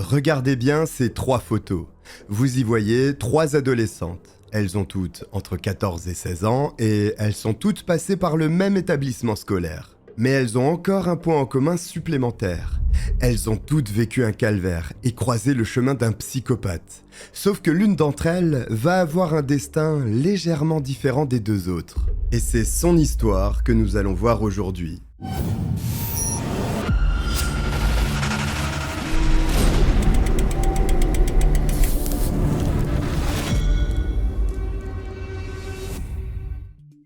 Regardez bien ces 3 photos. Vous y voyez 3 adolescentes. Elles ont toutes entre 14 et 16 ans et elles sont toutes passées par le même établissement scolaire. Mais elles ont encore un point en commun supplémentaire. Elles ont toutes vécu un calvaire et croisé le chemin d'un psychopathe. Sauf que l'une d'entre elles va avoir un destin légèrement différent des 2 autres. Et c'est son histoire que nous allons voir aujourd'hui.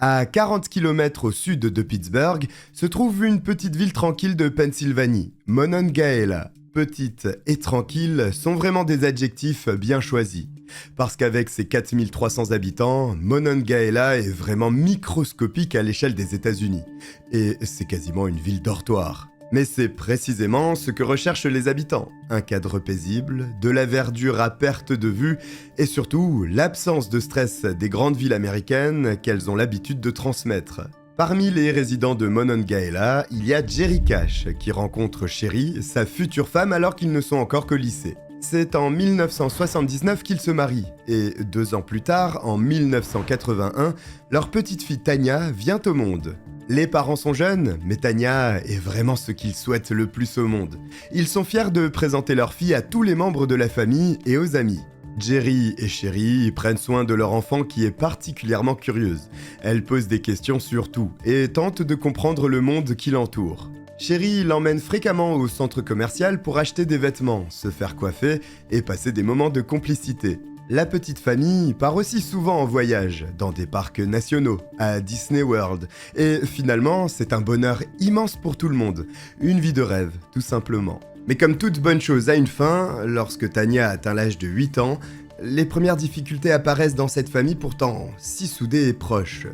À 40 km au sud de Pittsburgh se trouve une petite ville tranquille de Pennsylvanie, Monongahela. Petite et tranquille sont vraiment des adjectifs bien choisis. Parce qu'avec ses 4300 habitants, Monongahela est vraiment microscopique à l'échelle des États-Unis. Et c'est quasiment une ville dortoir. Mais c'est précisément ce que recherchent les habitants. Un cadre paisible, de la verdure à perte de vue et surtout l'absence de stress des grandes villes américaines qu'elles ont l'habitude de transmettre. Parmi les résidents de Monongahela, il y a Jerry Cash qui rencontre Sherry, sa future femme alors qu'ils ne sont encore qu'au lycée. C'est en 1979 qu'ils se marient et 2 ans plus tard, en 1981, leur petite fille Tanya vient au monde. Les parents sont jeunes, mais Tanya est vraiment ce qu'ils souhaitent le plus au monde. Ils sont fiers de présenter leur fille à tous les membres de la famille et aux amis. Jerry et Sherry prennent soin de leur enfant qui est particulièrement curieuse. Elle pose des questions sur tout et tente de comprendre le monde qui l'entoure. Sherry l'emmène fréquemment au centre commercial pour acheter des vêtements, se faire coiffer et passer des moments de complicité. La petite famille part aussi souvent en voyage, dans des parcs nationaux, à Disney World. Et finalement, c'est un bonheur immense pour tout le monde. Une vie de rêve, tout simplement. Mais comme toute bonne chose a une fin, lorsque Tanya atteint l'âge de 8 ans, les premières difficultés apparaissent dans cette famille pourtant si soudée et proche.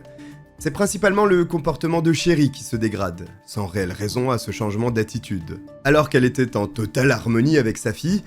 C'est principalement le comportement de Sherry qui se dégrade, sans réelle raison à ce changement d'attitude. Alors qu'elle était en totale harmonie avec sa fille,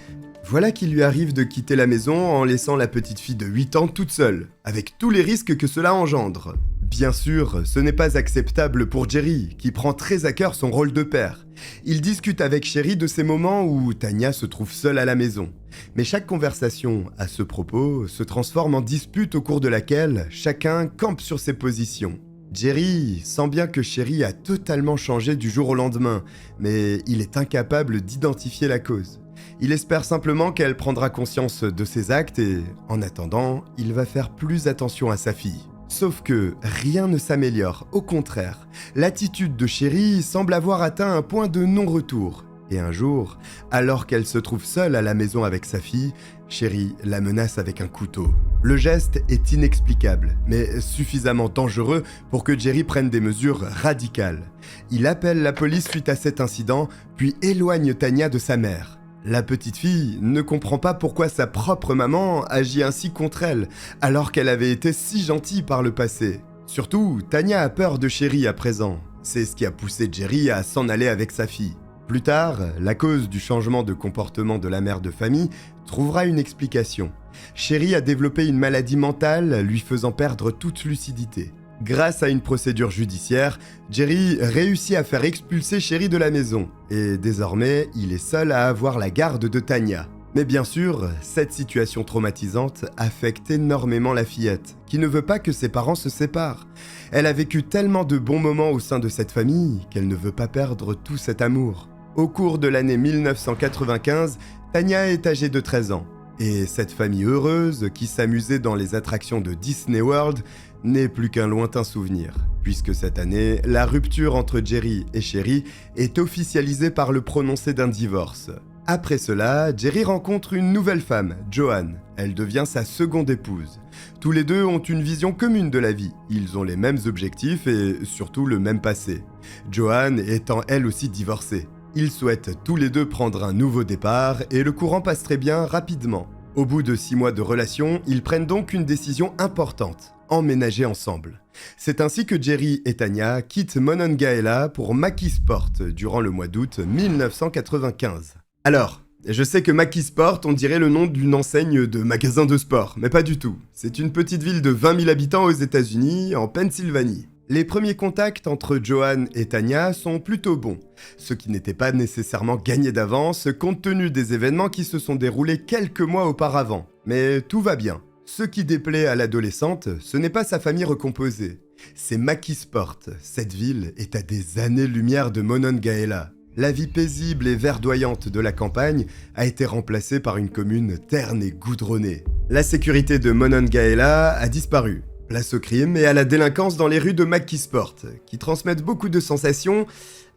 voilà qu'il lui arrive de quitter la maison en laissant la petite fille de 8 ans toute seule, avec tous les risques que cela engendre. Bien sûr, ce n'est pas acceptable pour Jerry, qui prend très à cœur son rôle de père. Il discute avec Sherry de ces moments où Tanya se trouve seule à la maison. Mais chaque conversation à ce propos se transforme en dispute au cours de laquelle chacun campe sur ses positions. Jerry sent bien que Sherry a totalement changé du jour au lendemain, mais il est incapable d'identifier la cause. Il espère simplement qu'elle prendra conscience de ses actes et, en attendant, il va faire plus attention à sa fille. Sauf que rien ne s'améliore, au contraire. L'attitude de Sherry semble avoir atteint un point de non-retour. Et un jour, alors qu'elle se trouve seule à la maison avec sa fille, Sherry la menace avec un couteau. Le geste est inexplicable, mais suffisamment dangereux pour que Jerry prenne des mesures radicales. Il appelle la police suite à cet incident, puis éloigne Tanya de sa mère. La petite fille ne comprend pas pourquoi sa propre maman agit ainsi contre elle, alors qu'elle avait été si gentille par le passé. Surtout, Tanya a peur de Sherry à présent. C'est ce qui a poussé Jerry à s'en aller avec sa fille. Plus tard, la cause du changement de comportement de la mère de famille trouvera une explication. Sherry a développé une maladie mentale lui faisant perdre toute lucidité. Grâce à une procédure judiciaire, Jerry réussit à faire expulser Sherry de la maison, et désormais, il est seul à avoir la garde de Tanya. Mais bien sûr, cette situation traumatisante affecte énormément la fillette, qui ne veut pas que ses parents se séparent. Elle a vécu tellement de bons moments au sein de cette famille qu'elle ne veut pas perdre tout cet amour. Au cours de l'année 1995, Tanya est âgée de 13 ans. Et cette famille heureuse, qui s'amusait dans les attractions de Disney World, n'est plus qu'un lointain souvenir, puisque cette année, la rupture entre Jerry et Sherry est officialisée par le prononcé d'un divorce. Après cela, Jerry rencontre une nouvelle femme, Joanne. Elle devient sa seconde épouse. Tous les deux ont une vision commune de la vie. Ils ont les mêmes objectifs et surtout le même passé. Joanne étant elle aussi divorcée. Ils souhaitent tous les deux prendre un nouveau départ et le courant passe très bien rapidement. Au bout de 6 mois de relation, ils prennent donc une décision importante. Emménager ensemble. C'est ainsi que Jerry et Tanya quittent Monongahela pour Mackey Sport durant le mois d'août 1995. Alors, je sais que Mackey Sport, on dirait le nom d'une enseigne de magasin de sport, mais pas du tout. C'est une petite ville de 20 000 habitants aux États-Unis, en Pennsylvanie. Les premiers contacts entre Joan et Tanya sont plutôt bons, ce qui n'était pas nécessairement gagné d'avance compte tenu des événements qui se sont déroulés quelques mois auparavant. Mais tout va bien. Ce qui déplaît à l'adolescente, ce n'est pas sa famille recomposée. C'est Makisport. Cette ville est à des années-lumière de Monongahela. La vie paisible et verdoyante de la campagne a été remplacée par une commune terne et goudronnée. La sécurité de Monongahela a disparu. Place au crime et à la délinquance dans les rues de Makisport, qui transmettent beaucoup de sensations,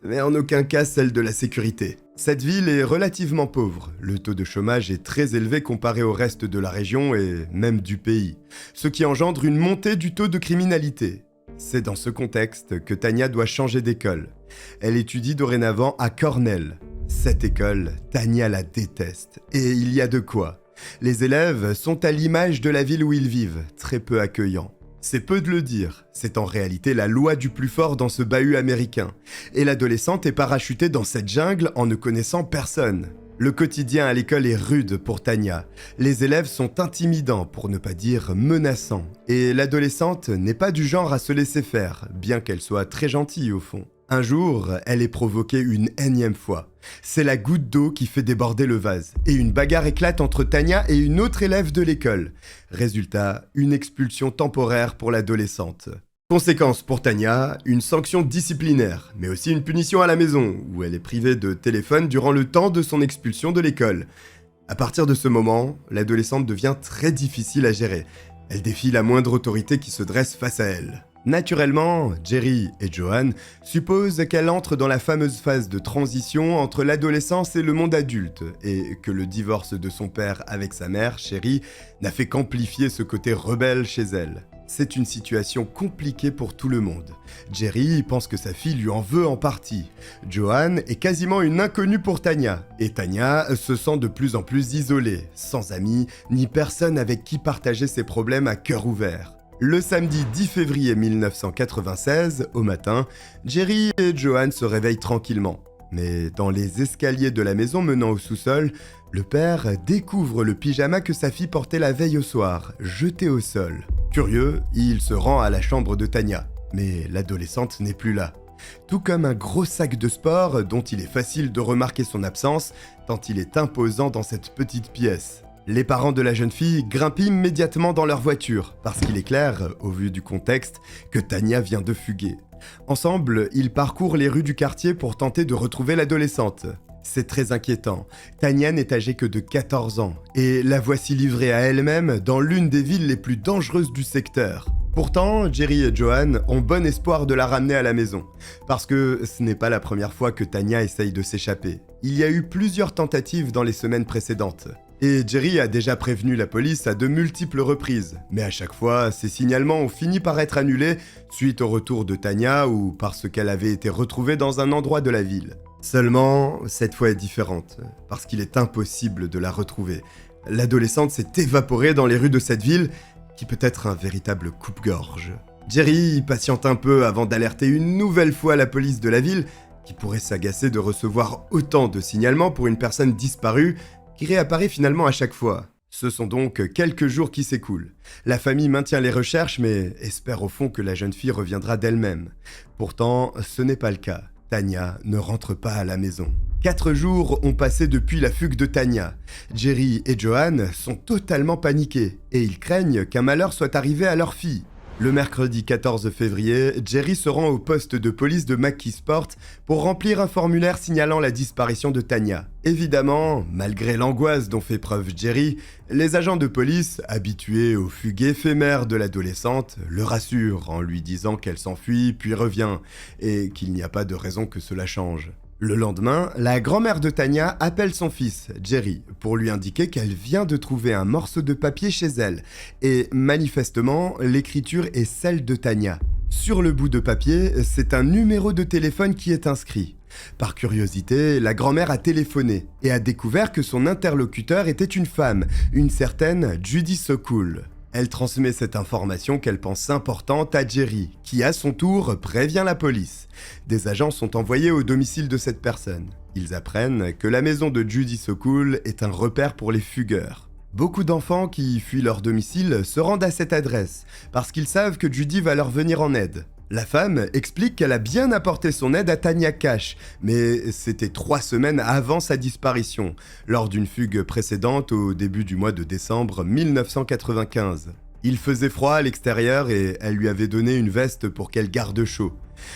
mais en aucun cas celle de la sécurité. Cette ville est relativement pauvre, le taux de chômage est très élevé comparé au reste de la région et même du pays, ce qui engendre une montée du taux de criminalité. C'est dans ce contexte que Tanya doit changer d'école. Elle étudie dorénavant à Cornell. Cette école, Tanya la déteste, et il y a de quoi. Les élèves sont à l'image de la ville où ils vivent, très peu accueillants. C'est peu de le dire, c'est en réalité la loi du plus fort dans ce bahut américain. Et l'adolescente est parachutée dans cette jungle en ne connaissant personne. Le quotidien à l'école est rude pour Tanya. Les élèves sont intimidants, pour ne pas dire menaçants. Et l'adolescente n'est pas du genre à se laisser faire, bien qu'elle soit très gentille au fond. Un jour, elle est provoquée une énième fois. C'est la goutte d'eau qui fait déborder le vase. Et une bagarre éclate entre Tanya et une autre élève de l'école. Résultat, une expulsion temporaire pour l'adolescente. Conséquence pour Tanya, une sanction disciplinaire, mais aussi une punition à la maison, où elle est privée de téléphone durant le temps de son expulsion de l'école. À partir de ce moment, l'adolescente devient très difficile à gérer. Elle défie la moindre autorité qui se dresse face à elle. Naturellement, Jerry et Joan supposent qu'elle entre dans la fameuse phase de transition entre l'adolescence et le monde adulte, et que le divorce de son père avec sa mère, Sherry, n'a fait qu'amplifier ce côté rebelle chez elle. C'est une situation compliquée pour tout le monde. Jerry pense que sa fille lui en veut en partie. Joan est quasiment une inconnue pour Tanya, et Tanya se sent de plus en plus isolée, sans amis, ni personne avec qui partager ses problèmes à cœur ouvert. Le samedi 10 février 1996, au matin, Jerry et Joan se réveillent tranquillement. Mais dans les escaliers de la maison menant au sous-sol, le père découvre le pyjama que sa fille portait la veille au soir, jeté au sol. Curieux, il se rend à la chambre de Tanya, mais l'adolescente n'est plus là. Tout comme un gros sac de sport dont il est facile de remarquer son absence, tant il est imposant dans cette petite pièce. Les parents de la jeune fille grimpent immédiatement dans leur voiture, parce qu'il est clair, au vu du contexte, que Tanya vient de fuguer. Ensemble, ils parcourent les rues du quartier pour tenter de retrouver l'adolescente. C'est très inquiétant. Tanya n'est âgée que de 14 ans, et la voici livrée à elle-même dans l'une des villes les plus dangereuses du secteur. Pourtant, Jerry et Joan ont bon espoir de la ramener à la maison, parce que ce n'est pas la première fois que Tanya essaye de s'échapper. Il y a eu plusieurs tentatives dans les semaines précédentes. Et Jerry a déjà prévenu la police à de multiples reprises, mais à chaque fois, ces signalements ont fini par être annulés suite au retour de Tanya ou parce qu'elle avait été retrouvée dans un endroit de la ville. Seulement, cette fois est différente, parce qu'il est impossible de la retrouver. L'adolescente s'est évaporée dans les rues de cette ville, qui peut être un véritable coupe-gorge. Jerry patiente un peu avant d'alerter une nouvelle fois la police de la ville, qui pourrait s'agacer de recevoir autant de signalements pour une personne disparue, qui réapparaît finalement à chaque fois. Ce sont donc quelques jours qui s'écoulent. La famille maintient les recherches, mais espère au fond que la jeune fille reviendra d'elle-même. Pourtant, ce n'est pas le cas. Tanya ne rentre pas à la maison. 4 jours ont passé depuis la fugue de Tanya. Jerry et Joan sont totalement paniqués, et ils craignent qu'un malheur soit arrivé à leur fille. Le mercredi 14 février, Jerry se rend au poste de police de Makisport pour remplir un formulaire signalant la disparition de Tanya. Évidemment, malgré l'angoisse dont fait preuve Jerry, les agents de police, habitués aux fugues éphémères de l'adolescente, le rassurent en lui disant qu'elle s'enfuit puis revient, et qu'il n'y a pas de raison que cela change. Le lendemain, la grand-mère de Tanya appelle son fils, Jerry, pour lui indiquer qu'elle vient de trouver un morceau de papier chez elle, et manifestement, l'écriture est celle de Tanya. Sur le bout de papier, c'est un numéro de téléphone qui est inscrit. Par curiosité, la grand-mère a téléphoné et a découvert que son interlocuteur était une femme, une certaine Judy Sokol. Elle transmet cette information qu'elle pense importante à Jerry, qui à son tour prévient la police. Des agents sont envoyés au domicile de cette personne. Ils apprennent que la maison de Judy Sokol est un repère pour les fugueurs. Beaucoup d'enfants qui fuient leur domicile se rendent à cette adresse, parce qu'ils savent que Judy va leur venir en aide. La femme explique qu'elle a bien apporté son aide à Tanya Cash, mais c'était 3 semaines avant sa disparition, lors d'une fugue précédente au début du mois de décembre 1995. Il faisait froid à l'extérieur et elle lui avait donné une veste pour qu'elle garde chaud.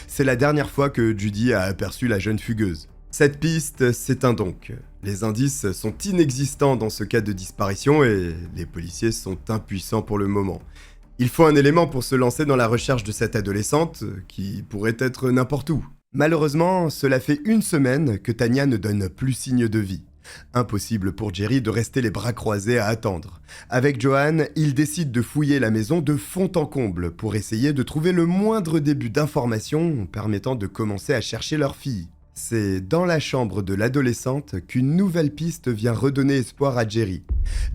C'est la dernière fois que Judy a aperçu la jeune fugueuse. Cette piste s'éteint donc. Les indices sont inexistants dans ce cas de disparition et les policiers sont impuissants pour le moment. Il faut un élément pour se lancer dans la recherche de cette adolescente, qui pourrait être n'importe où. Malheureusement, cela fait 1 semaine que Tanya ne donne plus signe de vie. Impossible pour Jerry de rester les bras croisés à attendre. Avec Joanne, il décide de fouiller la maison de fond en comble pour essayer de trouver le moindre début d'information permettant de commencer à chercher leur fille. C'est dans la chambre de l'adolescente qu'une nouvelle piste vient redonner espoir à Jerry.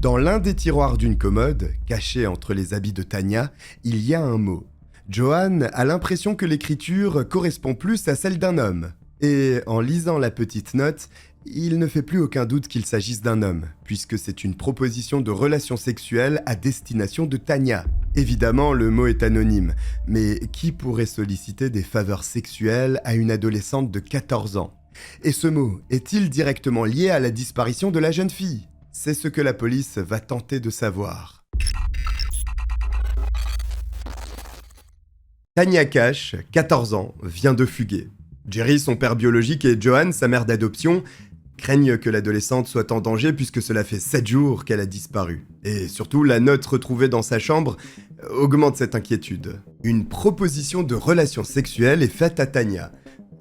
Dans l'un des tiroirs d'une commode, caché entre les habits de Tanya, il y a un mot. Joanne a l'impression que l'écriture correspond plus à celle d'un homme. Et en lisant la petite note, il ne fait plus aucun doute qu'il s'agisse d'un homme, puisque c'est une proposition de relation sexuelle à destination de Tanya. Évidemment, le mot est anonyme, mais qui pourrait solliciter des faveurs sexuelles à une adolescente de 14 ans? Et ce mot est-il directement lié à la disparition de la jeune fille? C'est ce que la police va tenter de savoir. Tanya Cash, 14 ans, vient de fuguer. Jerry, son père biologique, et Joanne, sa mère d'adoption, craignent que l'adolescente soit en danger puisque cela fait 7 jours qu'elle a disparu. Et surtout, la note retrouvée dans sa chambre augmente cette inquiétude. Une proposition de relation sexuelle est faite à Tanya.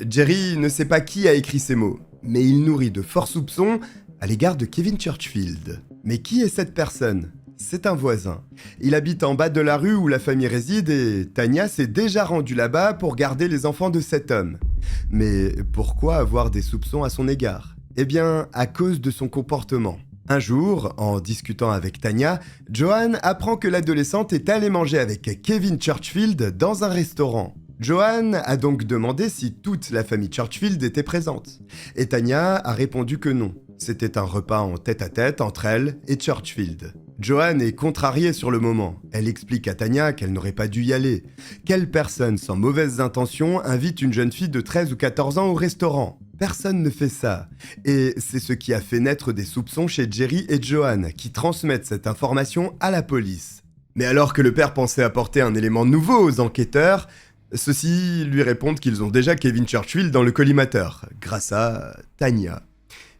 Jerry ne sait pas qui a écrit ces mots, mais il nourrit de forts soupçons à l'égard de Kevin Churchfield. Mais qui est cette personne ? C'est un voisin. Il habite en bas de la rue où la famille réside et Tanya s'est déjà rendue là-bas pour garder les enfants de cet homme. Mais pourquoi avoir des soupçons à son égard ? Eh bien, à cause de son comportement. Un jour, en discutant avec Tanya, Joanne apprend que l'adolescente est allée manger avec Kevin Churchfield dans un restaurant. Joanne a donc demandé si toute la famille Churchfield était présente. Et Tanya a répondu que non. C'était un repas en tête-à-tête entre elle et Churchfield. Joanne est contrariée sur le moment. Elle explique à Tanya qu'elle n'aurait pas dû y aller. Quelle personne sans mauvaises intentions invite une jeune fille de 13 ou 14 ans au restaurant ? Personne ne fait ça. Et c'est ce qui a fait naître des soupçons chez Jerry et Joanne, qui transmettent cette information à la police. Mais alors que le père pensait apporter un élément nouveau aux enquêteurs, ceux-ci lui répondent qu'ils ont déjà Kevin Churchfield dans le collimateur, grâce à Tanya.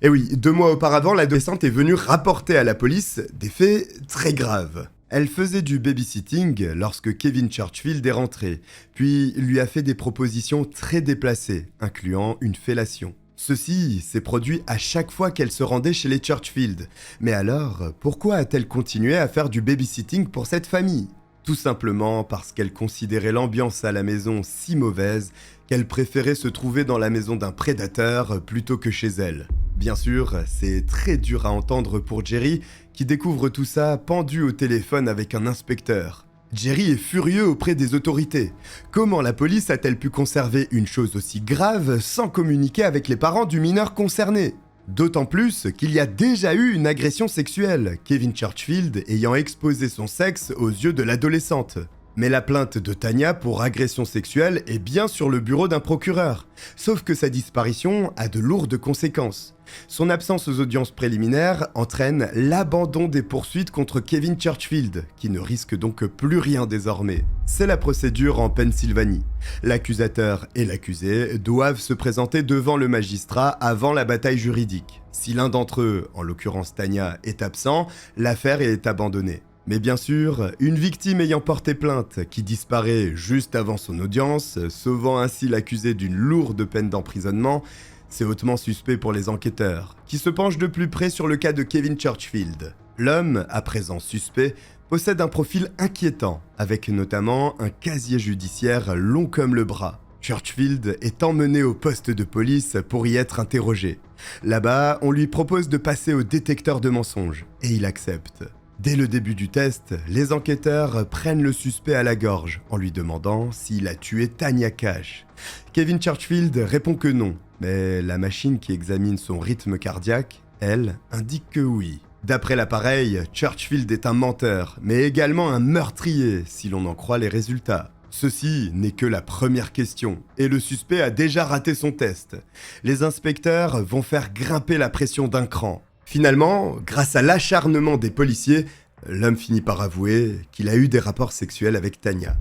Et oui, 2 mois auparavant, l'adolescente est venue rapporter à la police des faits très graves. Elle faisait du babysitting lorsque Kevin Churchfield est rentré, puis lui a fait des propositions très déplacées, incluant une fellation. Ceci s'est produit à chaque fois qu'elle se rendait chez les Churchfield. Mais alors, pourquoi a-t-elle continué à faire du babysitting pour cette famille ? Tout simplement parce qu'elle considérait l'ambiance à la maison si mauvaise qu'elle préférait se trouver dans la maison d'un prédateur plutôt que chez elle. Bien sûr, c'est très dur à entendre pour Jerry, qui découvre tout ça pendu au téléphone avec un inspecteur. Jerry est furieux auprès des autorités. Comment la police a-t-elle pu conserver une chose aussi grave sans communiquer avec les parents du mineur concerné ? D'autant plus qu'il y a déjà eu une agression sexuelle, Kevin Churchfield ayant exposé son sexe aux yeux de l'adolescente. Mais la plainte de Tanya pour agression sexuelle est bien sur le bureau d'un procureur. Sauf que sa disparition a de lourdes conséquences. Son absence aux audiences préliminaires entraîne l'abandon des poursuites contre Kevin Churchfield, qui ne risque donc plus rien désormais. C'est la procédure en Pennsylvanie. L'accusateur et l'accusé doivent se présenter devant le magistrat avant la bataille juridique. Si l'un d'entre eux, en l'occurrence Tanya, est absent, l'affaire est abandonnée. Mais bien sûr, une victime ayant porté plainte qui disparaît juste avant son audience, sauvant ainsi l'accusé d'une lourde peine d'emprisonnement, c'est hautement suspect pour les enquêteurs, qui se penchent de plus près sur le cas de Kevin Churchfield. L'homme, à présent suspect, possède un profil inquiétant, avec notamment un casier judiciaire long comme le bras. Churchfield est emmené au poste de police pour y être interrogé. Là-bas, on lui propose de passer au détecteur de mensonges, et il accepte. Dès le début du test, les enquêteurs prennent le suspect à la gorge en lui demandant s'il a tué Tanya Cash. Kevin Churchfield répond que non, mais la machine qui examine son rythme cardiaque, elle, indique que oui. D'après l'appareil, Churchfield est un menteur, mais également un meurtrier, si l'on en croit les résultats. Ceci n'est que la première question, et le suspect a déjà raté son test. Les inspecteurs vont faire grimper la pression d'un cran. Finalement, grâce à l'acharnement des policiers, l'homme finit par avouer qu'il a eu des rapports sexuels avec Tanya.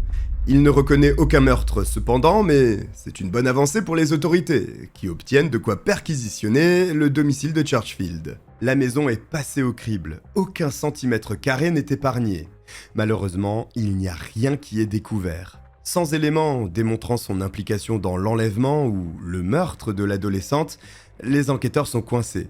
Il ne reconnaît aucun meurtre cependant, mais c'est une bonne avancée pour les autorités, qui obtiennent de quoi perquisitionner le domicile de Churchfield. La maison est passée au crible, aucun centimètre carré n'est épargné. Malheureusement, il n'y a rien qui est découvert. Sans éléments démontrant son implication dans l'enlèvement ou le meurtre de l'adolescente, les enquêteurs sont coincés.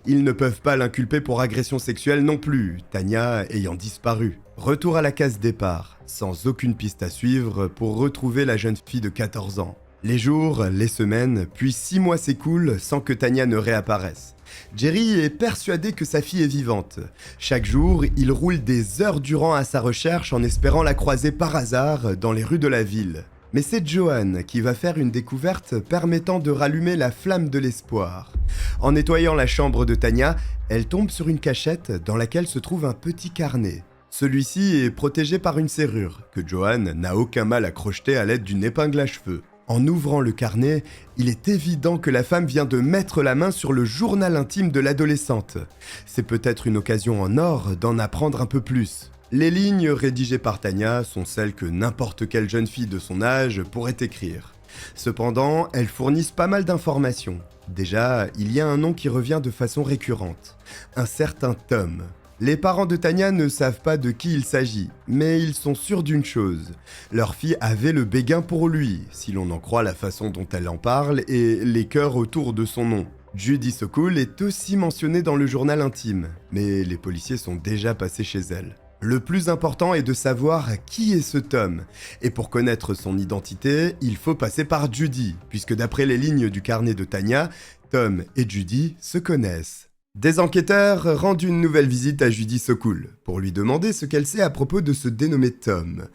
Ils ne peuvent pas l'inculper pour agression sexuelle non plus, Tanya ayant disparu. Retour à la case départ, sans aucune piste à suivre pour retrouver la jeune fille de 14 ans. Les jours, les semaines, puis 6 mois s'écoulent sans que Tanya ne réapparaisse. Jerry est persuadé que sa fille est vivante. Chaque jour, il roule des heures durant à sa recherche en espérant la croiser par hasard dans les rues de la ville. Mais c'est Joanne qui va faire une découverte permettant de rallumer la flamme de l'espoir. En nettoyant la chambre de Tanya, elle tombe sur une cachette dans laquelle se trouve un petit carnet. Celui-ci est protégé par une serrure, que Joanne n'a aucun mal à crocheter à l'aide d'une épingle à cheveux. En ouvrant le carnet, il est évident que la femme vient de mettre la main sur le journal intime de l'adolescente. C'est peut-être une occasion en or d'en apprendre un peu plus. Les lignes rédigées par Tanya sont celles que n'importe quelle jeune fille de son âge pourrait écrire. Cependant, elles fournissent pas mal d'informations. Déjà, il y a un nom qui revient de façon récurrente. Un certain Tom. Les parents de Tanya ne savent pas de qui il s'agit, mais ils sont sûrs d'une chose. Leur fille avait le béguin pour lui, si l'on en croit la façon dont elle en parle et les cœurs autour de son nom. Judy Sokol est aussi mentionnée dans le journal intime, mais les policiers sont déjà passés chez elle. Le plus important est de savoir qui est ce Tom, et pour connaître son identité, il faut passer par Judy, puisque d'après les lignes du carnet de Tanya, Tom et Judy se connaissent. Des enquêteurs rendent une nouvelle visite à Judy Sokol, pour lui demander ce qu'elle sait à propos de ce dénommé Tom.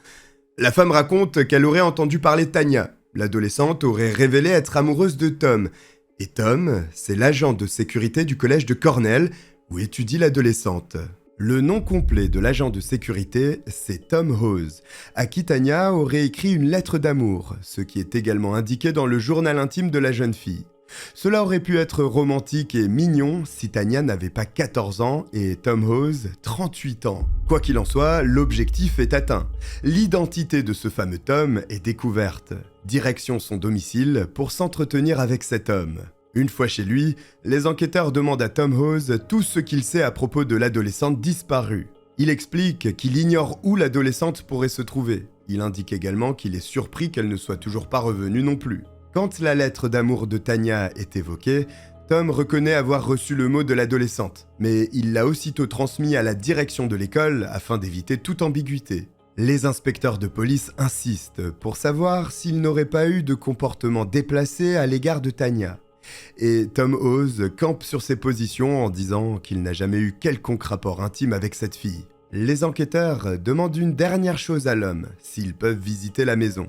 La femme raconte qu'elle aurait entendu parler de Tanya. L'adolescente aurait révélé être amoureuse de Tom, et Tom, c'est l'agent de sécurité du collège de Cornell, où étudie l'adolescente. Le nom complet de l'agent de sécurité, c'est Tom Hawes, à qui Tanya aurait écrit une lettre d'amour, ce qui est également indiqué dans le journal intime de la jeune fille. Cela aurait pu être romantique et mignon si Tanya n'avait pas 14 ans et Tom Hawes 38 ans. Quoi qu'il en soit, l'objectif est atteint. L'identité de ce fameux Tom est découverte. Direction son domicile pour s'entretenir avec cet homme. Une fois chez lui, les enquêteurs demandent à Tom Hawes tout ce qu'il sait à propos de l'adolescente disparue. Il explique qu'il ignore où l'adolescente pourrait se trouver. Il indique également qu'il est surpris qu'elle ne soit toujours pas revenue non plus. Quand la lettre d'amour de Tanya est évoquée, Tom reconnaît avoir reçu le mot de l'adolescente, mais il l'a aussitôt transmis à la direction de l'école afin d'éviter toute ambiguïté. Les inspecteurs de police insistent pour savoir s'il n'aurait pas eu de comportement déplacé à l'égard de Tanya. Et Tom Hawes campe sur ses positions en disant qu'il n'a jamais eu quelconque rapport intime avec cette fille. Les enquêteurs demandent une dernière chose à l'homme, s'ils peuvent visiter la maison.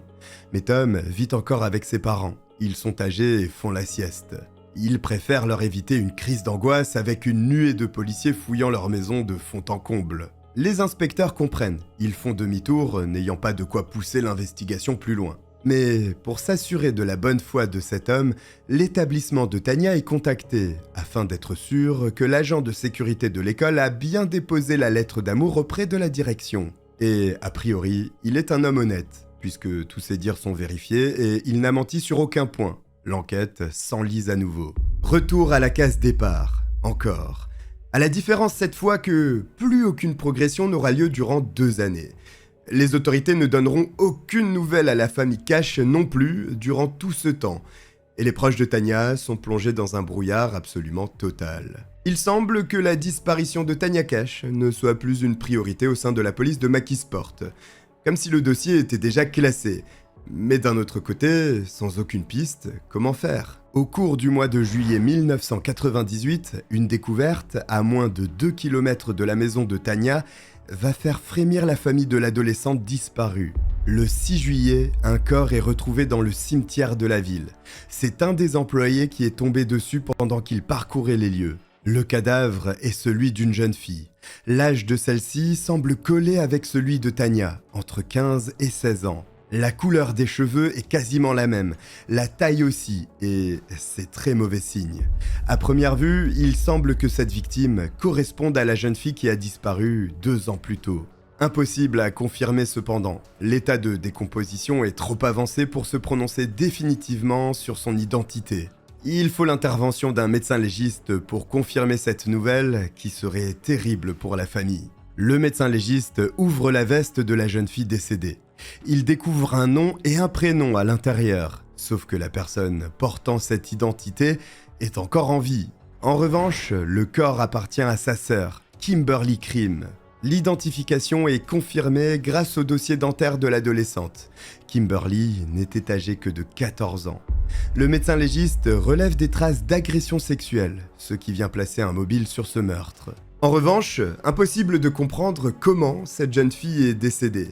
Mais Tom vit encore avec ses parents. Ils sont âgés et font la sieste. Il préfère leur éviter une crise d'angoisse avec une nuée de policiers fouillant leur maison de fond en comble. Les inspecteurs comprennent, ils font demi-tour, n'ayant pas de quoi pousser l'investigation plus loin. Mais pour s'assurer de la bonne foi de cet homme, l'établissement de Tanya est contacté, afin d'être sûr que l'agent de sécurité de l'école a bien déposé la lettre d'amour auprès de la direction. Et a priori, il est un homme honnête, puisque tous ses dires sont vérifiés et il n'a menti sur aucun point. L'enquête s'enlise à nouveau. Retour à la case départ, encore. À la différence cette fois que plus aucune progression n'aura lieu durant 2 années. Les autorités ne donneront aucune nouvelle à la famille Cash non plus durant tout ce temps, et les proches de Tanya sont plongés dans un brouillard absolument total. Il semble que la disparition de Tanya Cash ne soit plus une priorité au sein de la police de McKeesport, comme si le dossier était déjà classé. Mais d'un autre côté, sans aucune piste, comment faire ? Au cours du mois de juillet 1998, une découverte, à moins de 2 km de la maison de Tanya, va faire frémir la famille de l'adolescente disparue. Le 6 juillet, un corps est retrouvé dans le cimetière de la ville. C'est un des employés qui est tombé dessus pendant qu'il parcourait les lieux. Le cadavre est celui d'une jeune fille. L'âge de celle-ci semble coller avec celui de Tanya, entre 15 et 16 ans. La couleur des cheveux est quasiment la même, la taille aussi, et c'est très mauvais signe. À première vue, il semble que cette victime corresponde à la jeune fille qui a disparu 2 ans plus tôt. Impossible à confirmer cependant, l'état de décomposition est trop avancé pour se prononcer définitivement sur son identité. Il faut l'intervention d'un médecin légiste pour confirmer cette nouvelle qui serait terrible pour la famille. Le médecin légiste ouvre la veste de la jeune fille décédée. Il découvre un nom et un prénom à l'intérieur, sauf que la personne portant cette identité est encore en vie. En revanche, le corps appartient à sa sœur, Kimberly Crime. L'identification est confirmée grâce au dossier dentaire de l'adolescente. Kimberly n'était âgée que de 14 ans. Le médecin légiste relève des traces d'agression sexuelle, ce qui vient placer un mobile sur ce meurtre. En revanche, impossible de comprendre comment cette jeune fille est décédée.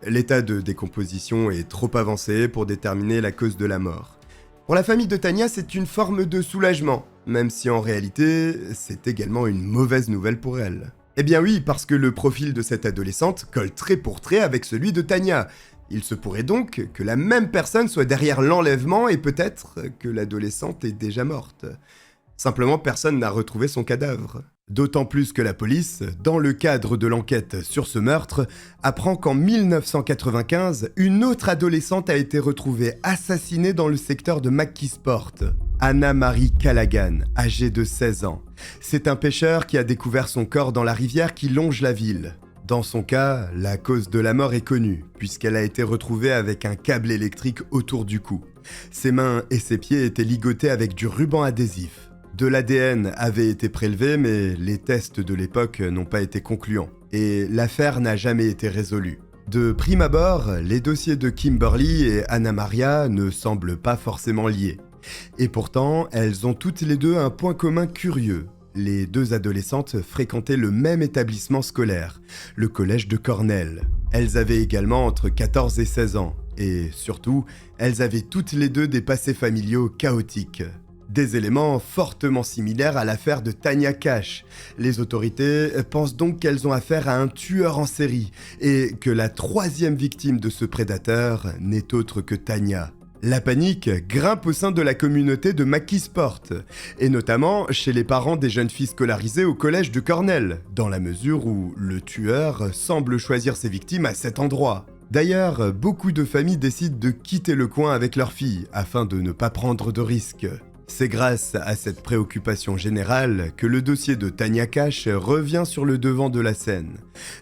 L'état de décomposition est trop avancé pour déterminer la cause de la mort. Pour la famille de Tania, c'est une forme de soulagement, même si en réalité, c'est également une mauvaise nouvelle pour elle. Eh bien oui, parce que le profil de cette adolescente colle trait pour trait avec celui de Tania. Il se pourrait donc que la même personne soit derrière l'enlèvement et peut-être que l'adolescente est déjà morte. Simplement, personne n'a retrouvé son cadavre. D'autant plus que la police, dans le cadre de l'enquête sur ce meurtre, apprend qu'en 1995, une autre adolescente a été retrouvée assassinée dans le secteur de McKeesport. Anna-Marie Callaghan, âgée de 16 ans. C'est un pêcheur qui a découvert son corps dans la rivière qui longe la ville. Dans son cas, la cause de la mort est connue, puisqu'elle a été retrouvée avec un câble électrique autour du cou. Ses mains et ses pieds étaient ligotés avec du ruban adhésif. De l'ADN avait été prélevé, mais les tests de l'époque n'ont pas été concluants, et l'affaire n'a jamais été résolue. De prime abord, les dossiers de Kimberly et Anna Maria ne semblent pas forcément liés. Et pourtant, elles ont toutes les deux un point commun curieux. Les 2 adolescentes fréquentaient le même établissement scolaire, le collège de Cornell. Elles avaient également entre 14 et 16 ans, et surtout, elles avaient toutes les 2 des passés familiaux chaotiques. Des éléments fortement similaires à l'affaire de Tanya Cash. Les autorités pensent donc qu'elles ont affaire à un tueur en série, et que la 3e victime de ce prédateur n'est autre que Tanya. La panique grimpe au sein de la communauté de McKeesport, et notamment chez les parents des jeunes filles scolarisées au collège de Cornell, dans la mesure où le tueur semble choisir ses victimes à cet endroit. D'ailleurs, beaucoup de familles décident de quitter le coin avec leurs filles, afin de ne pas prendre de risques. C'est grâce à cette préoccupation générale que le dossier de Tanya Cash revient sur le devant de la scène.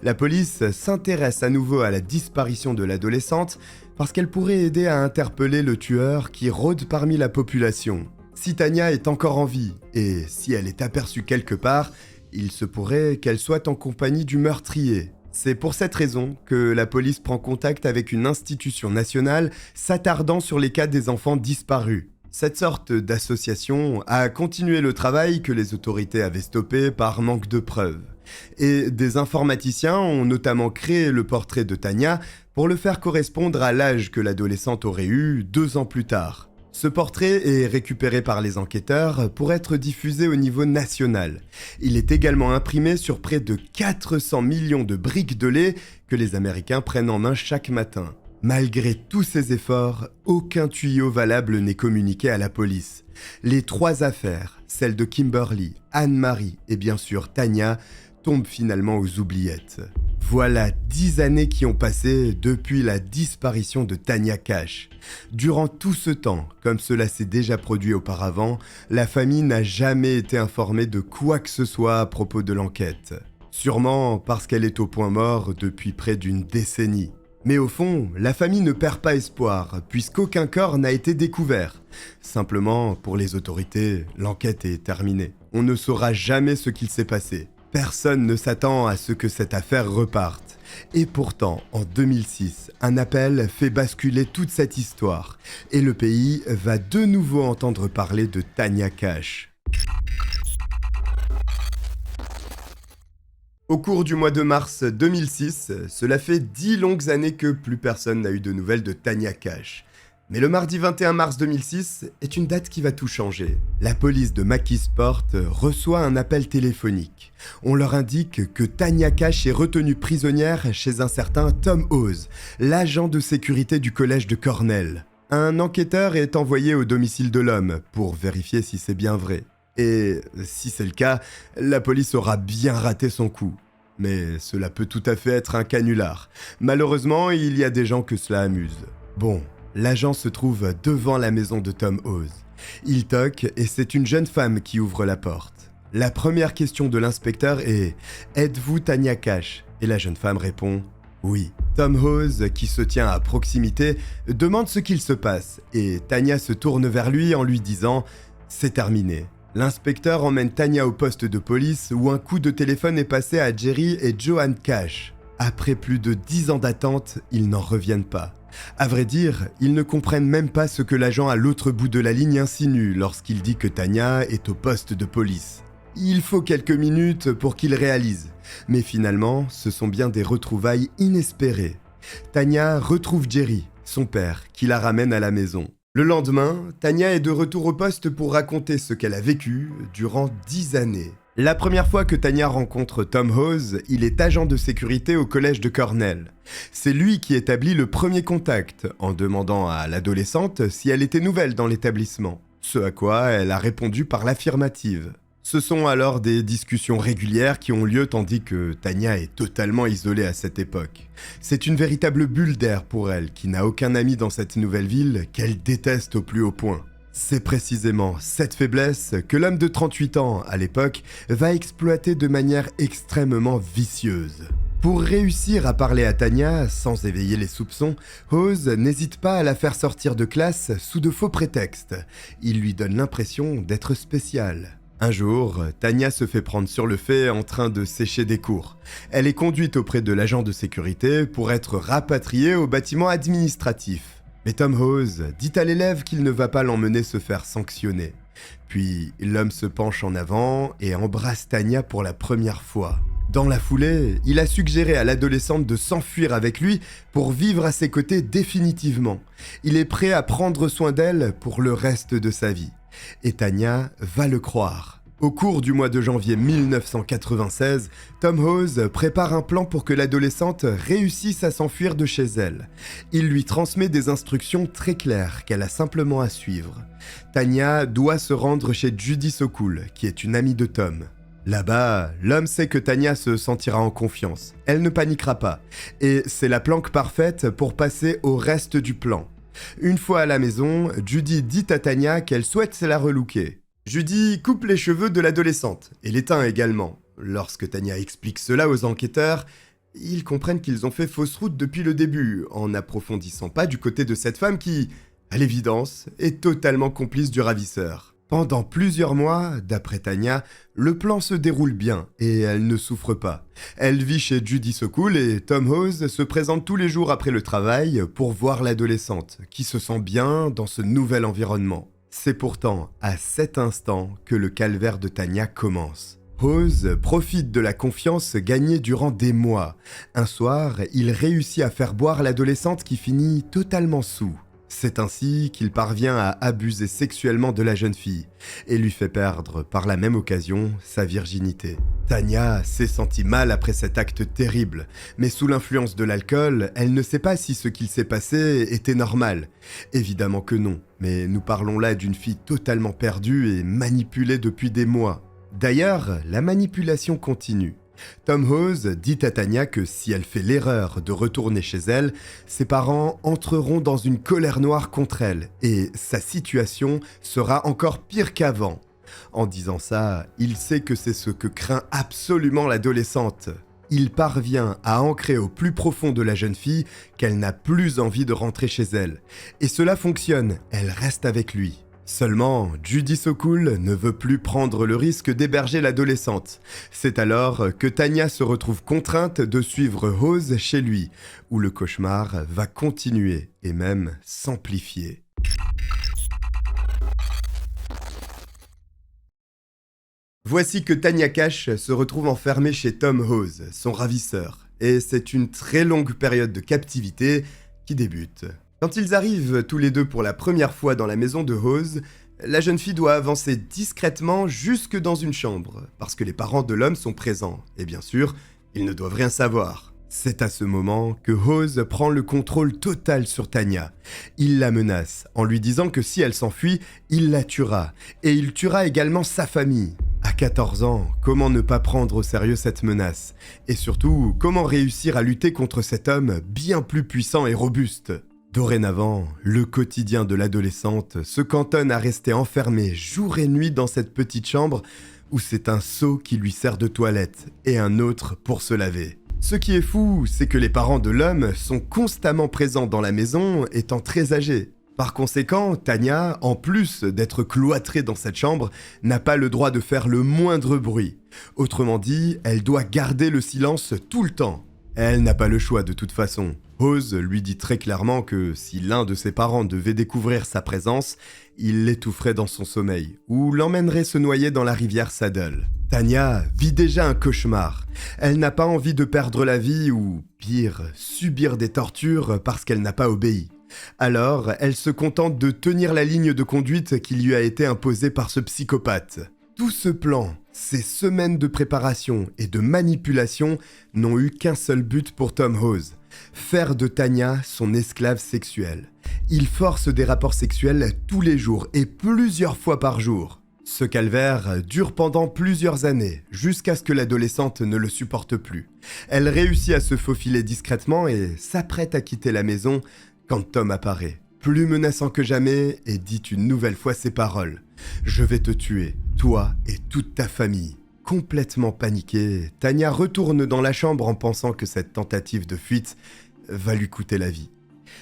La police s'intéresse à nouveau à la disparition de l'adolescente parce qu'elle pourrait aider à interpeller le tueur qui rôde parmi la population. Si Tanya est encore en vie, et si elle est aperçue quelque part, il se pourrait qu'elle soit en compagnie du meurtrier. C'est pour cette raison que la police prend contact avec une institution nationale s'attardant sur les cas des enfants disparus. Cette sorte d'association a continué le travail que les autorités avaient stoppé par manque de preuves. Et des informaticiens ont notamment créé le portrait de Tanya pour le faire correspondre à l'âge que l'adolescente aurait eu 2 ans plus tard. Ce portrait est récupéré par les enquêteurs pour être diffusé au niveau national. Il est également imprimé sur près de 400 millions de briques de lait que les Américains prennent en main chaque matin. Malgré tous ces efforts, aucun tuyau valable n'est communiqué à la police. Les 3 affaires, celles de Kimberly, Anne-Marie et bien sûr Tanya, tombent finalement aux oubliettes. Voilà 10 années qui ont passé depuis la disparition de Tanya Cash. Durant tout ce temps, comme cela s'est déjà produit auparavant, la famille n'a jamais été informée de quoi que ce soit à propos de l'enquête. Sûrement parce qu'elle est au point mort depuis près d'une décennie. Mais au fond, la famille ne perd pas espoir, puisqu'aucun corps n'a été découvert. Simplement, pour les autorités, l'enquête est terminée. On ne saura jamais ce qu'il s'est passé. Personne ne s'attend à ce que cette affaire reparte. Et pourtant, en 2006, un appel fait basculer toute cette histoire. Et le pays va de nouveau entendre parler de Tanya Cash. Au cours du mois de mars 2006, cela fait 10 longues années que plus personne n'a eu de nouvelles de Tanya Cash. Mais le mardi 21 mars 2006 est une date qui va tout changer. La police de McKeesport reçoit un appel téléphonique. On leur indique que Tanya Cash est retenue prisonnière chez un certain Tom Hawes, l'agent de sécurité du collège de Cornell. Un enquêteur est envoyé au domicile de l'homme pour vérifier si c'est bien vrai. Et si c'est le cas, la police aura bien raté son coup. Mais cela peut tout à fait être un canular. Malheureusement, il y a des gens que cela amuse. Bon, l'agent se trouve devant la maison de Tom Hawes. Il toque et c'est une jeune femme qui ouvre la porte. La première question de l'inspecteur est « Êtes-vous Tanya Cash ?» Et la jeune femme répond « Oui ». Tom Hawes, qui se tient à proximité, demande ce qu'il se passe et Tanya se tourne vers lui en lui disant « C'est terminé ». L'inspecteur emmène Tanya au poste de police où un coup de téléphone est passé à Jerry et Joanne Cash. Après plus de 10 ans d'attente, ils n'en reviennent pas. À vrai dire, ils ne comprennent même pas ce que l'agent à l'autre bout de la ligne insinue lorsqu'il dit que Tanya est au poste de police. Il faut quelques minutes pour qu'ils réalisent. Mais finalement, ce sont bien des retrouvailles inespérées. Tanya retrouve Jerry, son père, qui la ramène à la maison. Le lendemain, Tanya est de retour au poste pour raconter ce qu'elle a vécu durant 10 années. La première fois que Tanya rencontre Tom Hawes, il est agent de sécurité au collège de Cornell. C'est lui qui établit le premier contact, en demandant à l'adolescente si elle était nouvelle dans l'établissement. Ce à quoi elle a répondu par l'affirmative. Ce sont alors des discussions régulières qui ont lieu tandis que Tanya est totalement isolée à cette époque. C'est une véritable bulle d'air pour elle, qui n'a aucun ami dans cette nouvelle ville qu'elle déteste au plus haut point. C'est précisément cette faiblesse que l'homme de 38 ans, à l'époque, va exploiter de manière extrêmement vicieuse. Pour réussir à parler à Tanya sans éveiller les soupçons, Hawes n'hésite pas à la faire sortir de classe sous de faux prétextes. Il lui donne l'impression d'être spéciale. Un jour, Tanya se fait prendre sur le fait en train de sécher des cours. Elle est conduite auprès de l'agent de sécurité pour être rapatriée au bâtiment administratif. Mais Tom Hawes dit à l'élève qu'il ne va pas l'emmener se faire sanctionner. Puis l'homme se penche en avant et embrasse Tanya pour la première fois. Dans la foulée, il a suggéré à l'adolescente de s'enfuir avec lui pour vivre à ses côtés définitivement. Il est prêt à prendre soin d'elle pour le reste de sa vie. Et Tanya va le croire. Au cours du mois de janvier 1996, Tom Hawes prépare un plan pour que l'adolescente réussisse à s'enfuir de chez elle. Il lui transmet des instructions très claires qu'elle a simplement à suivre. Tanya doit se rendre chez Judy Sokol, qui est une amie de Tom. Là-bas, l'homme sait que Tanya se sentira en confiance. Elle ne paniquera pas. Et c'est la planque parfaite pour passer au reste du plan. Une fois à la maison, Judy dit à Tanya qu'elle souhaite la relooker. Judy coupe les cheveux de l'adolescente, et les teint également. Lorsque Tanya explique cela aux enquêteurs, ils comprennent qu'ils ont fait fausse route depuis le début, en n'approfondissant pas du côté de cette femme qui, à l'évidence, est totalement complice du ravisseur. Pendant plusieurs mois, d'après Tanya, le plan se déroule bien et elle ne souffre pas. Elle vit chez Judy Sokol et Tom Hawes se présente tous les jours après le travail pour voir l'adolescente, qui se sent bien dans ce nouvel environnement. C'est pourtant à cet instant que le calvaire de Tanya commence. Hawes profite de la confiance gagnée durant des mois. Un soir, il réussit à faire boire l'adolescente qui finit totalement saoul. C'est ainsi qu'il parvient à abuser sexuellement de la jeune fille et lui fait perdre par la même occasion sa virginité. Tanya s'est sentie mal après cet acte terrible, mais sous l'influence de l'alcool, elle ne sait pas si ce qu'il s'est passé était normal. Évidemment que non, mais nous parlons là d'une fille totalement perdue et manipulée depuis des mois. D'ailleurs, la manipulation continue. Tom Hawes dit à Tanya que si elle fait l'erreur de retourner chez elle, ses parents entreront dans une colère noire contre elle et sa situation sera encore pire qu'avant. En disant ça, il sait que c'est ce que craint absolument l'adolescente. Il parvient à ancrer au plus profond de la jeune fille qu'elle n'a plus envie de rentrer chez elle. Et cela fonctionne, elle reste avec lui. Seulement, Judy Sokol ne veut plus prendre le risque d'héberger l'adolescente. C'est alors que Tanya se retrouve contrainte de suivre Hawes chez lui, où le cauchemar va continuer et même s'amplifier. Voici que Tanya Cash se retrouve enfermée chez Tom Hawes, son ravisseur, et c'est une très longue période de captivité qui débute Quand ils arrivent tous les deux pour la première fois dans la maison de Hose, la jeune fille doit avancer discrètement jusque dans une chambre, parce que les parents de l'homme sont présents, et bien sûr, ils ne doivent rien savoir. C'est à ce moment que Hose prend le contrôle total sur Tanya. Il la menace, en lui disant que si elle s'enfuit, il la tuera, et il tuera également sa famille. À 14 ans, comment ne pas prendre au sérieux cette menace? Et surtout, comment réussir à lutter contre cet homme bien plus puissant et robuste? Dorénavant, le quotidien de l'adolescente se cantonne à rester enfermée jour et nuit dans cette petite chambre où c'est un seau qui lui sert de toilette et un autre pour se laver. Ce qui est fou, c'est que les parents de l'homme sont constamment présents dans la maison étant très âgés. Par conséquent, Tanya, en plus d'être cloîtrée dans cette chambre, n'a pas le droit de faire le moindre bruit. Autrement dit, elle doit garder le silence tout le temps. Elle n'a pas le choix de toute façon. Hose lui dit très clairement que si l'un de ses parents devait découvrir sa présence, il l'étoufferait dans son sommeil ou l'emmènerait se noyer dans la rivière Saddle. Tanya vit déjà un cauchemar. Elle n'a pas envie de perdre la vie ou, pire, subir des tortures parce qu'elle n'a pas obéi. Alors, elle se contente de tenir la ligne de conduite qui lui a été imposée par ce psychopathe. Tout ce plan, ces semaines de préparation et de manipulation n'ont eu qu'un seul but pour Tom Hose, faire de Tanya son esclave sexuelle. Il force des rapports sexuels tous les jours et plusieurs fois par jour. Ce calvaire dure pendant plusieurs années, jusqu'à ce que l'adolescente ne le supporte plus. Elle réussit à se faufiler discrètement et s'apprête à quitter la maison quand Tom apparaît, plus menaçant que jamais, et dit une nouvelle fois ces paroles. « Je vais te tuer, toi et toute ta famille. » Complètement paniquée, Tanya retourne dans la chambre en pensant que cette tentative de fuite va lui coûter la vie.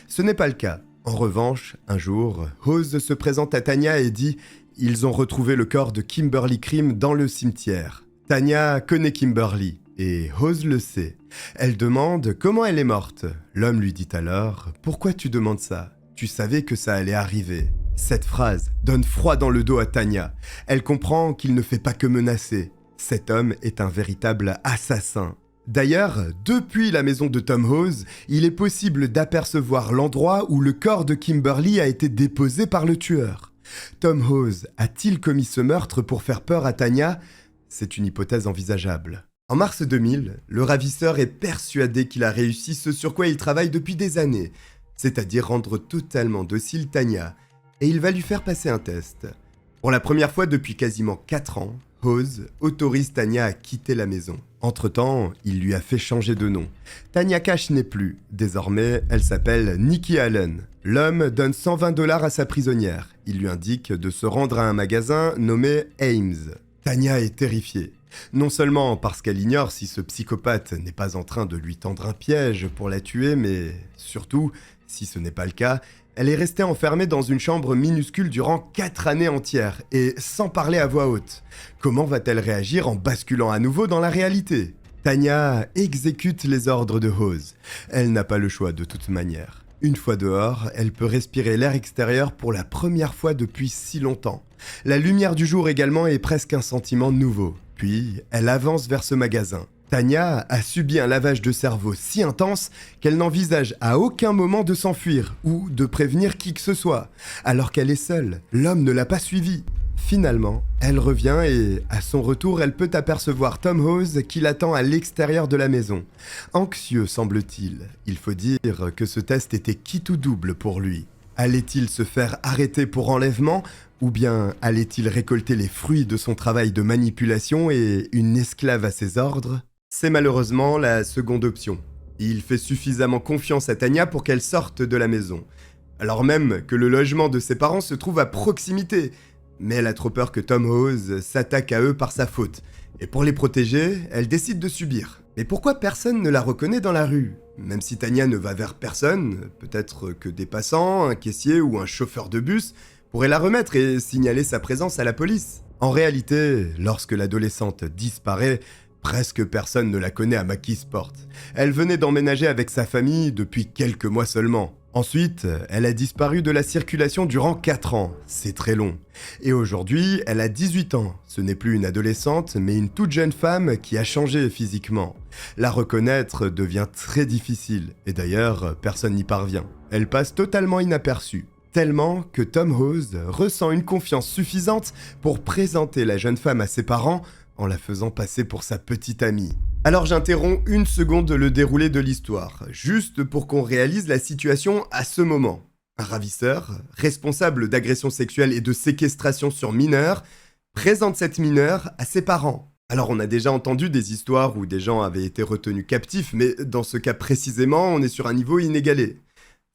Ce n'est pas le cas. En revanche, un jour, Hose se présente à Tanya et dit « Ils ont retrouvé le corps de Kimberly Crime dans le cimetière. » Tanya connaît Kimberly, et Hose le sait. Elle demande comment elle est morte. L'homme lui dit alors « Pourquoi tu demandes ça ? Tu savais que ça allait arriver. » Cette phrase donne froid dans le dos à Tanya. Elle comprend qu'il ne fait pas que menacer. Cet homme est un véritable assassin. D'ailleurs, depuis la maison de Tom Hose, il est possible d'apercevoir l'endroit où le corps de Kimberly a été déposé par le tueur. Tom Hose a-t-il commis ce meurtre pour faire peur à Tanya ? C'est une hypothèse envisageable. En mars 2000, le ravisseur est persuadé qu'il a réussi ce sur quoi il travaille depuis des années, c'est-à-dire rendre totalement docile Tanya, et il va lui faire passer un test. Pour la première fois depuis quasiment 4 ans, Hose autorise Tanya à quitter la maison. Entre-temps, il lui a fait changer de nom. Tanya Cash n'est plus. Désormais, elle s'appelle Nikki Allen. L'homme donne $120 à sa prisonnière. Il lui indique de se rendre à un magasin nommé Ames. Tanya est terrifiée. Non seulement parce qu'elle ignore si ce psychopathe n'est pas en train de lui tendre un piège pour la tuer, mais surtout, si ce n'est pas le cas, elle est restée enfermée dans une chambre minuscule durant 4 années entières, et sans parler à voix haute. Comment va-t-elle réagir en basculant à nouveau dans la réalité ? Tanya exécute les ordres de Hose. Elle n'a pas le choix de toute manière. Une fois dehors, elle peut respirer l'air extérieur pour la première fois depuis si longtemps. La lumière du jour également est presque un sentiment nouveau. Puis, elle avance vers ce magasin. Tanya a subi un lavage de cerveau si intense qu'elle n'envisage à aucun moment de s'enfuir ou de prévenir qui que ce soit. Alors qu'elle est seule, l'homme ne l'a pas suivie. Finalement, elle revient et, à son retour, elle peut apercevoir Tom Hose qui l'attend à l'extérieur de la maison. Anxieux semble-t-il. Il faut dire que ce test était quitte ou double pour lui. Allait-il se faire arrêter pour enlèvement ou bien allait-il récolter les fruits de son travail de manipulation et une esclave à ses ordres ? C'est malheureusement la seconde option. Il fait suffisamment confiance à Tanya pour qu'elle sorte de la maison, alors même que le logement de ses parents se trouve à proximité. Mais elle a trop peur que Tom Hose s'attaque à eux par sa faute, et pour les protéger, elle décide de subir. Mais pourquoi personne ne la reconnaît dans la rue ? Même si Tanya ne va vers personne, peut-être que des passants, un caissier ou un chauffeur de bus pourraient la remettre et signaler sa présence à la police. En réalité, lorsque l'adolescente disparaît, presque personne ne la connaît à McKeesport. Elle venait d'emménager avec sa famille depuis quelques mois seulement. Ensuite, elle a disparu de la circulation durant 4 ans, c'est très long. Et aujourd'hui, elle a 18 ans. Ce n'est plus une adolescente, mais une toute jeune femme qui a changé physiquement. La reconnaître devient très difficile, et d'ailleurs, personne n'y parvient. Elle passe totalement inaperçue. Tellement que Tom Hose ressent une confiance suffisante pour présenter la jeune femme à ses parents en la faisant passer pour sa petite amie. Alors j'interromps une seconde le déroulé de l'histoire, juste pour qu'on réalise la situation à ce moment. Un ravisseur, responsable d'agression sexuelle et de séquestration sur mineurs, présente cette mineure à ses parents. Alors on a déjà entendu des histoires où des gens avaient été retenus captifs, mais dans ce cas précisément, on est sur un niveau inégalé.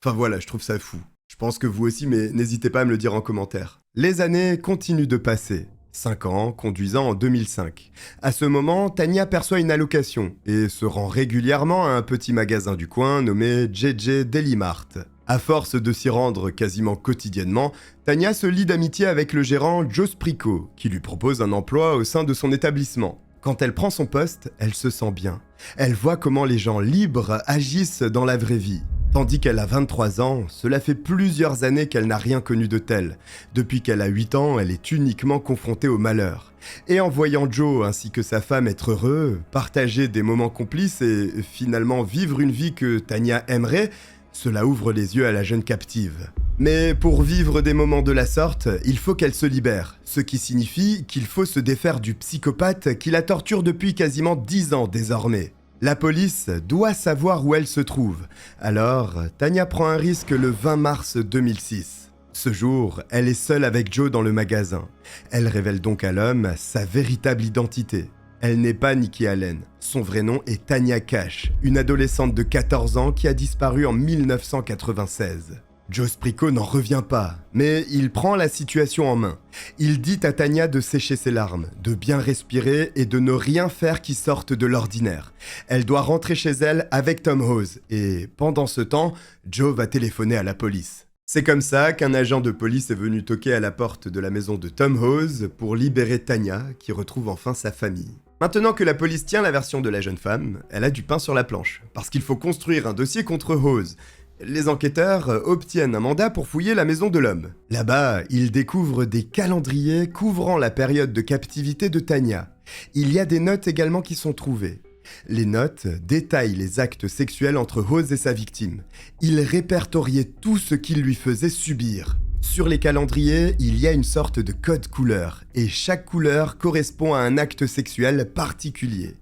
Enfin voilà, je trouve ça fou. Je pense que vous aussi, mais n'hésitez pas à me le dire en commentaire. Les années continuent de passer. 5 ans, conduisant en 2005. À ce moment, Tanya perçoit une allocation et se rend régulièrement à un petit magasin du coin nommé JJ Deli Mart. À force de s'y rendre quasiment quotidiennement, Tanya se lie d'amitié avec le gérant Joe Sprico, qui lui propose un emploi au sein de son établissement. Quand elle prend son poste, elle se sent bien. Elle voit comment les gens libres agissent dans la vraie vie. Tandis qu'elle a 23 ans, cela fait plusieurs années qu'elle n'a rien connu de tel. Depuis qu'elle a 8 ans, elle est uniquement confrontée au malheur. Et en voyant Joe ainsi que sa femme être heureux, partager des moments complices et finalement vivre une vie que Tanya aimerait, cela ouvre les yeux à la jeune captive. Mais pour vivre des moments de la sorte, il faut qu'elle se libère, ce qui signifie qu'il faut se défaire du psychopathe qui la torture depuis quasiment 10 ans désormais. La police doit savoir où elle se trouve. Alors, Tanya prend un risque le 20 mars 2006. Ce jour, elle est seule avec Joe dans le magasin. Elle révèle donc à l'homme sa véritable identité. Elle n'est pas Nikki Allen. Son vrai nom est Tanya Cash, une adolescente de 14 ans qui a disparu en 1996. Joe Sprico n'en revient pas, mais il prend la situation en main. Il dit à Tanya de sécher ses larmes, de bien respirer et de ne rien faire qui sorte de l'ordinaire. Elle doit rentrer chez elle avec Tom Hose, et pendant ce temps, Joe va téléphoner à la police. C'est comme ça qu'un agent de police est venu toquer à la porte de la maison de Tom Hose pour libérer Tanya, qui retrouve enfin sa famille. Maintenant que la police tient la version de la jeune femme, elle a du pain sur la planche, parce qu'il faut construire un dossier contre Hose. Les enquêteurs obtiennent un mandat pour fouiller la maison de l'homme. Là-bas, ils découvrent des calendriers couvrant la période de captivité de Tanya. Il y a des notes également qui sont trouvées. Les notes détaillent les actes sexuels entre Hose et sa victime. Ils répertoriaient tout ce qu'il lui faisait subir. Sur les calendriers, il y a une sorte de code couleur, et chaque couleur correspond à un acte sexuel particulier.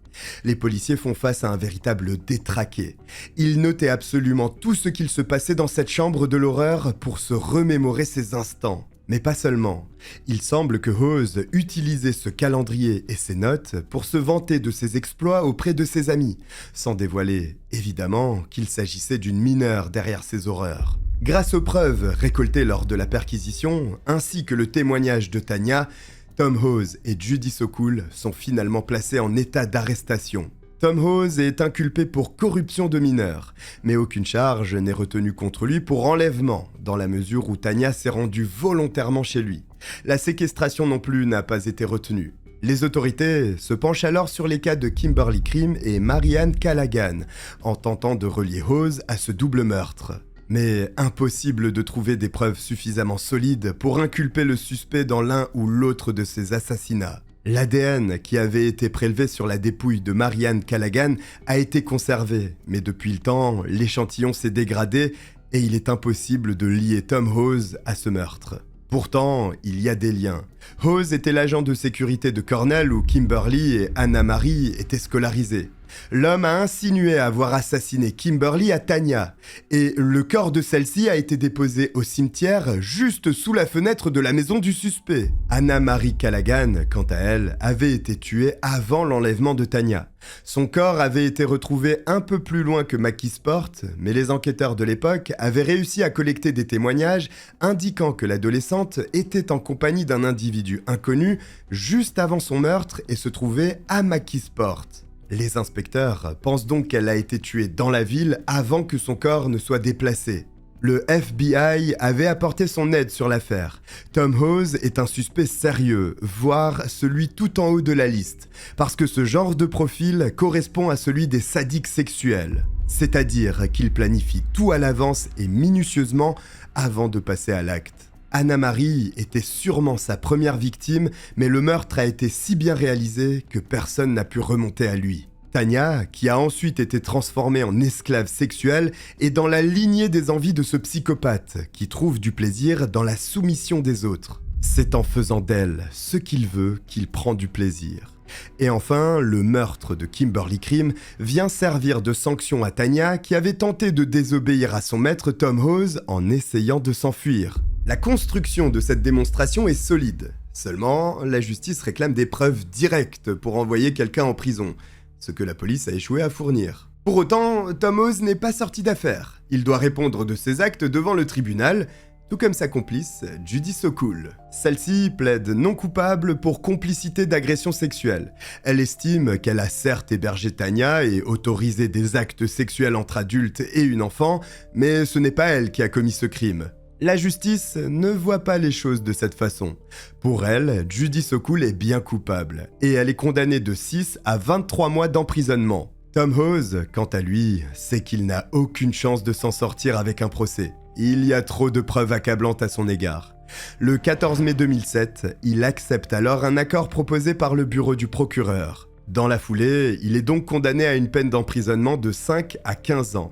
Les policiers font face à un véritable détraqué. Ils notaient absolument tout ce qu'il se passait dans cette chambre de l'horreur pour se remémorer ces instants. Mais pas seulement. Il semble que Hose utilisait ce calendrier et ses notes pour se vanter de ses exploits auprès de ses amis, sans dévoiler, évidemment, qu'il s'agissait d'une mineure derrière ces horreurs. Grâce aux preuves récoltées lors de la perquisition, ainsi que le témoignage de Tanya, Tom Hose et Judy Sokol sont finalement placés en état d'arrestation. Tom Hose est inculpé pour corruption de mineurs, mais aucune charge n'est retenue contre lui pour enlèvement, dans la mesure où Tanya s'est rendue volontairement chez lui. La séquestration non plus n'a pas été retenue. Les autorités se penchent alors sur les cas de Kimberly Crime et Marianne Callaghan, en tentant de relier Hose à ce double meurtre. Mais impossible de trouver des preuves suffisamment solides pour inculper le suspect dans l'un ou l'autre de ces assassinats. L'ADN qui avait été prélevé sur la dépouille de Marianne Callaghan a été conservé, mais depuis le temps, l'échantillon s'est dégradé et il est impossible de lier Tom Hose à ce meurtre. Pourtant, il y a des liens. Hose était l'agent de sécurité de Cornell où Kimberly et Anna-Marie étaient scolarisées. L'homme a insinué avoir assassiné Kimberly à Tanya, et le corps de celle-ci a été déposé au cimetière juste sous la fenêtre de la maison du suspect. Anna-Marie Callaghan, quant à elle, avait été tuée avant l'enlèvement de Tanya. Son corps avait été retrouvé un peu plus loin que McKeesport, mais les enquêteurs de l'époque avaient réussi à collecter des témoignages indiquant que l'adolescente était en compagnie d'un individu inconnu juste avant son meurtre et se trouvait à McKeesport. Les inspecteurs pensent donc qu'elle a été tuée dans la ville avant que son corps ne soit déplacé. Le FBI avait apporté son aide sur l'affaire. Tom Hose est un suspect sérieux, voire celui tout en haut de la liste, parce que ce genre de profil correspond à celui des sadiques sexuels. C'est-à-dire qu'il planifie tout à l'avance et minutieusement avant de passer à l'acte. Anna-Marie était sûrement sa première victime, mais le meurtre a été si bien réalisé que personne n'a pu remonter à lui. Tania, qui a ensuite été transformée en esclave sexuelle, est dans la lignée des envies de ce psychopathe qui trouve du plaisir dans la soumission des autres. C'est en faisant d'elle ce qu'il veut qu'il prend du plaisir. Et enfin, le meurtre de Kimberly Crime vient servir de sanction à Tania qui avait tenté de désobéir à son maître Tom Hawes en essayant de s'enfuir. La construction de cette démonstration est solide. Seulement, la justice réclame des preuves directes pour envoyer quelqu'un en prison, ce que la police a échoué à fournir. Pour autant, Tom Hawes n'est pas sorti d'affaire. Il doit répondre de ses actes devant le tribunal, tout comme sa complice, Judy Sokol. Celle-ci plaide non coupable pour complicité d'agression sexuelle. Elle estime qu'elle a certes hébergé Tania et autorisé des actes sexuels entre adultes et une enfant, mais ce n'est pas elle qui a commis ce crime. La justice ne voit pas les choses de cette façon. Pour elle, Judy Sokol est bien coupable, et elle est condamnée de 6 à 23 mois d'emprisonnement. Tom Hawes, quant à lui, sait qu'il n'a aucune chance de s'en sortir avec un procès. Il y a trop de preuves accablantes à son égard. Le 14 mai 2007, il accepte alors un accord proposé par le bureau du procureur. Dans la foulée, il est donc condamné à une peine d'emprisonnement de 5 à 15 ans.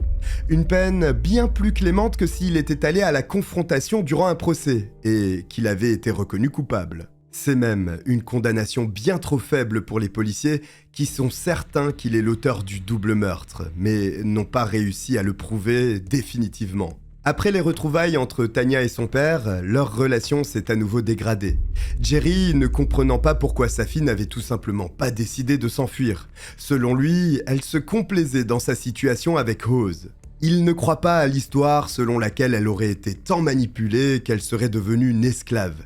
Une peine bien plus clémente que s'il était allé à la confrontation durant un procès, et qu'il avait été reconnu coupable. C'est même une condamnation bien trop faible pour les policiers qui sont certains qu'il est l'auteur du double meurtre, mais n'ont pas réussi à le prouver définitivement. Après les retrouvailles entre Tania et son père, leur relation s'est à nouveau dégradée. Jerry ne comprenant pas pourquoi sa fille n'avait tout simplement pas décidé de s'enfuir. Selon lui, elle se complaisait dans sa situation avec Hawes. Il ne croit pas à l'histoire selon laquelle elle aurait été tant manipulée qu'elle serait devenue une esclave.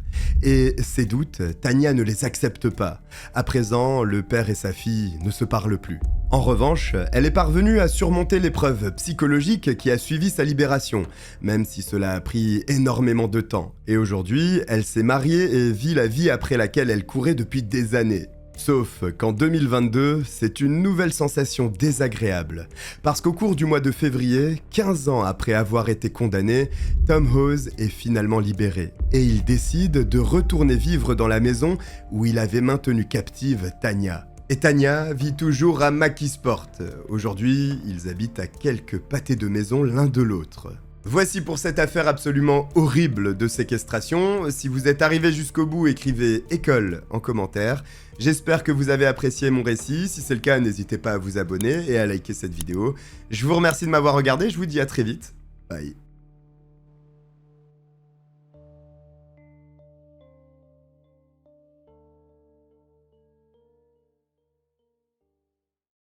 Et ses doutes, Tania ne les accepte pas. À présent, le père et sa fille ne se parlent plus. En revanche, elle est parvenue à surmonter l'épreuve psychologique qui a suivi sa libération, même si cela a pris énormément de temps. Et aujourd'hui, elle s'est mariée et vit la vie après laquelle elle courait depuis des années. Sauf qu'en 2022, c'est une nouvelle sensation désagréable. Parce qu'au cours du mois de février, 15 ans après avoir été condamné, Tom Hawes est finalement libéré. Et il décide de retourner vivre dans la maison où il avait maintenu captive Tania. Et Tania vit toujours à Makisport. Aujourd'hui, ils habitent à quelques pâtés de maison l'un de l'autre. Voici pour cette affaire absolument horrible de séquestration. Si vous êtes arrivé jusqu'au bout, écrivez « école » en commentaire. J'espère que vous avez apprécié mon récit. Si c'est le cas, n'hésitez pas à vous abonner et à liker cette vidéo. Je vous remercie de m'avoir regardé, je vous dis à très vite. Bye.